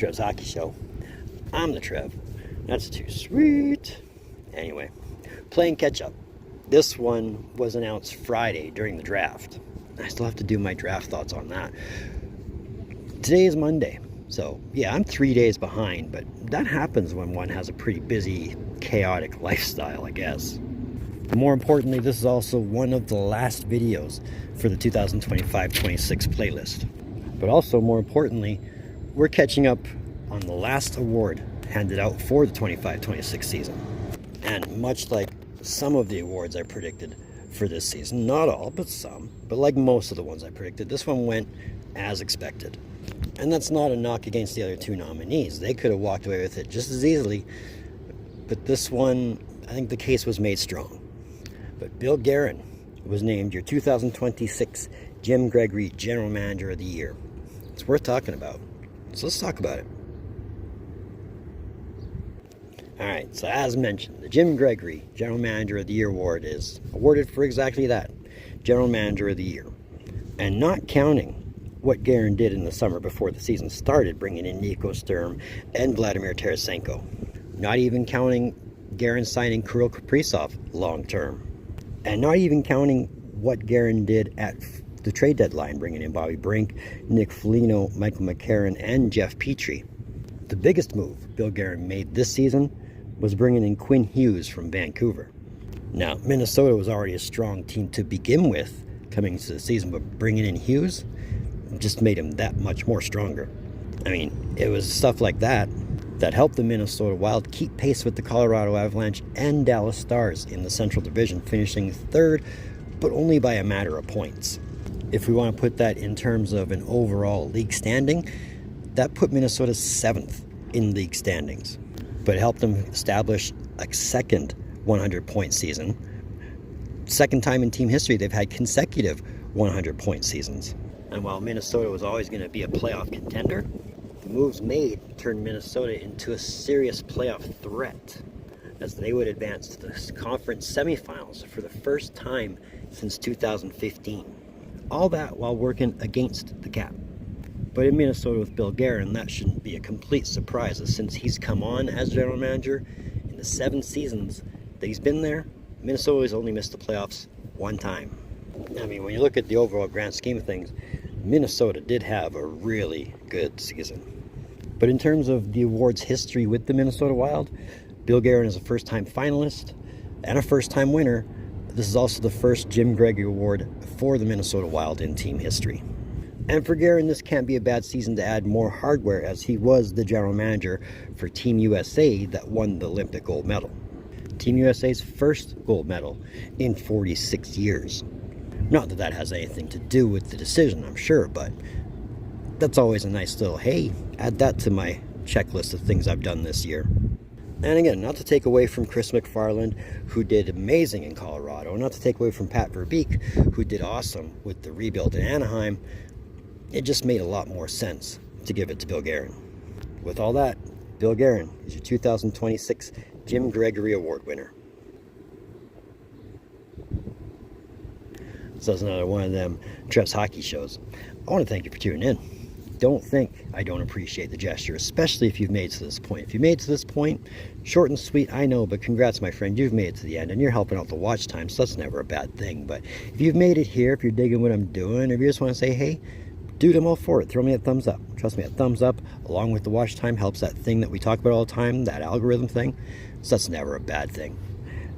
Trev's Hockey Show. I'm the Trev. That's too sweet. Anyway, playing catch up. This one was announced Friday during the draft. I still have to do my draft thoughts on that. Today is Monday. So yeah, I'm 3 days behind, but that happens when one has a pretty busy, chaotic lifestyle, I guess. More importantly, this is also one of the last videos for the 2025-26 playlist. But also, more importantly, we're catching up on the last award handed out for the 25-26 season. And much like some of the awards I predicted for this season, not all, but some, but like most of the ones I predicted, this one went as expected. And that's not a knock against the other two nominees. They could have walked away with it just as easily, but this one, I think the case was made strong. But Bill Guerin was named your 2026 Jim Gregory General Manager of the Year. It's worth talking about. So let's talk about it. Alright, so as mentioned, the Jim Gregory General Manager of the Year award is awarded for exactly that, General Manager of the Year. And not counting what Guerin did in the summer before the season started, bringing in Nico Sturm and Vladimir Tarasenko. Not even counting Guerin signing Kirill Kaprizov long term. And not even counting what Guerin did at the trade deadline, bringing in Bobby Brink, Nick Foligno, Michael McCarron, and Jeff Petrie. The biggest move Bill Guerin made this season was bringing in Quinn Hughes from Vancouver. Now, Minnesota was already a strong team to begin with coming into the season, but bringing in Hughes just made him that much more stronger. I mean, it was stuff like that that helped the Minnesota Wild keep pace with the Colorado Avalanche and Dallas Stars in the Central Division, finishing third, but only by a matter of points. If we want to put that in terms of an overall league standing, that put Minnesota 7th in league standings, but it helped them establish a second 100-point season. Second time in team history they've had consecutive 100-point seasons. And while Minnesota was always going to be a playoff contender, the moves made turned Minnesota into a serious playoff threat, as they would advance to the conference semifinals for the first time since 2015. All that while working against the cap. But in Minnesota with Bill Guerin, that shouldn't be a complete surprise, as since he's come on as general manager, in the 7 seasons that he's been there, Minnesota has only missed the playoffs 1 time. I mean, when you look at the overall grand scheme of things, Minnesota did have a really good season. But in terms of the awards history with the Minnesota Wild, Bill Guerin is a first-time finalist and a first-time winner. This is also the first Jim Gregory Award for the Minnesota Wild in team history. And for Guerin, this can't be a bad season to add more hardware, as he was the general manager for Team USA that won the Olympic gold medal. Team USA's first gold medal in 46 years. Not that that has anything to do with the decision, I'm sure, but that's always a nice little, hey, add that to my checklist of things I've done this year. And again, not to take away from Chris McFarland, who did amazing in Colorado, not to take away from Pat Verbeek, who did awesome with the rebuild in Anaheim. It just made a lot more sense to give it to Bill Guerin. With all that, Bill Guerin is your 2026 Jim Gregory Award winner. So that's another one of them Trev's Hockey Shows. I want to thank you for tuning in. Don't think I don't appreciate the gesture, especially if you've made it to this point. If you made it to this point, short and sweet, I know, but congrats, my friend. You've made it to the end, and you're helping out the watch time, so that's never a bad thing. But if you've made it here, if you're digging what I'm doing, if you just want to say, hey, dude, I'm all for it, throw me a thumbs up. Trust me, a thumbs up, along with the watch time, helps that thing that we talk about all the time, that algorithm thing, so that's never a bad thing.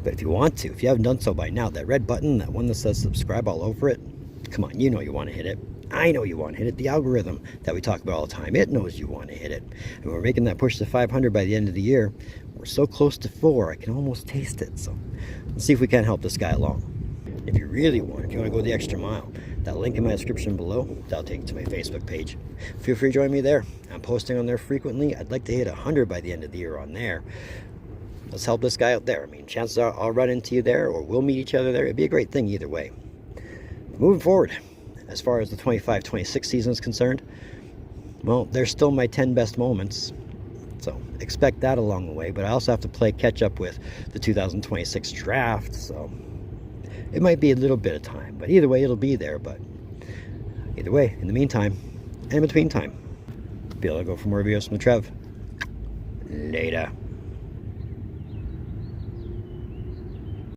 But if you want to, if you haven't done so by now, that red button, that one that says subscribe all over it, come on, you know you want to hit it. I know you want to hit it. The algorithm that we talk about all the time, it knows you want to hit it. And we're making that push to 500 by the end of the year. We're so close to 4, I can almost taste it. So let's see if we can't help this guy along. If you really want, if you want to go the extra mile, that link in my description below, that'll take you to my Facebook page. Feel free to join me there. I'm posting on there frequently. I'd like to hit 100 by the end of the year on there. Let's help this guy out there. I mean, chances are I'll run into you there, or we'll meet each other there. It'd be a great thing either way. Moving forward, as far as the 25-26 season is concerned, well, there's still my 10 best moments. So expect that along the way. But I also have to play catch up with the 2026 draft. So it might be a little bit of time. But either way, it'll be there. But either way, in the meantime, and in between time, Be able to go for more videos from the Trev. Later.